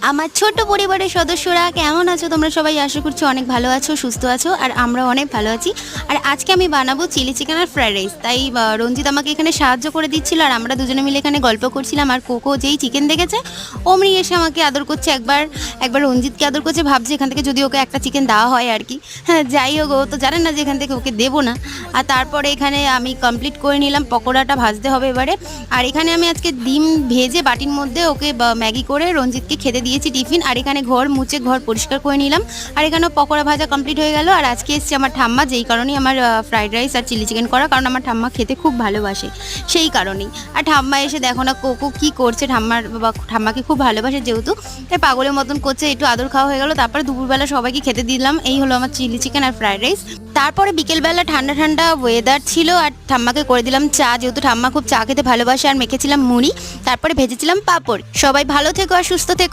আমার ছোট্ট পরিবারের সদস্যরা কেমন আছো তোমরা সবাই? আশা করছি অনেক ভালো আছো, সুস্থ আছো, আর আমরাও অনেক ভালো আছি। আর আজকে আমি বানাবো চিলি চিকেন আর ফ্রাইড রাইস। তাই রঞ্জিত আমাকে এখানে সাহায্য করে দিচ্ছিল, আর আমরা দুজনে মিলে এখানে গল্প করছিলাম। আর কোকো যেই চিকেন দেখেছে অমনি এসে আমাকে আদর করছে, একবার একবার রঞ্জিতকে আদর করছে, ভাবছে এখান থেকে যদি ওকে একটা চিকেন দেওয়া হয় আর কি। হ্যাঁ, যাই হোক, ও তো জানেন না যে এখান থেকে ওকে দেবো না। আর তারপরে এখানে আমি কমপ্লিট করে নিলাম, পকোড়াটা ভাজতে হবে এবারে। আর এখানে আমি আজকে ডিম ভেজে বাটির মধ্যে ওকে ম্যাগি করে রঞ্জিতকে খেতে দিয়েছি টিফিন। আর এখানে ঘর মুছে ঘর পরিষ্কার করে নিলাম। আর এখানেও পকোড়া ভাজা কমপ্লিট হয়ে গেল। আর আজকে এসছে আমার ঠাম্মা, যেই কারণেই আমার ফ্রাইড রাইস আর চিলি চিকেন করা, কারণ আমার ঠাম্মা খেতে খুব ভালোবাসে, সেই কারণেই। আর ঠাম্মা এসে দেখো না কোকো কি করছে, ঠাম্মাকে খুব ভালোবাসে যেহেতু, তাই পাগলের মতন করছে। একটু আদর খাওয়া হয়ে গেল, তারপরে দুপুরবেলা সবাইকে খেতে দিলাম। এই হলো আমার চিলি চিকেন আর ফ্রাইড রাইস। তারপরে বিকেলবেলা ঠান্ডা ঠান্ডা ওয়েদার ছিল, আর ঠাম্মাকে করে দিলাম চা, যেহেতু ঠাম্মা খুব চা খেতে ভালোবাসে। আর মেখেছিলাম মুড়ি, তারপরে ভেজেছিলাম পাঁপড়। সবাই ভালো থেকো আর সুস্থ থেকো।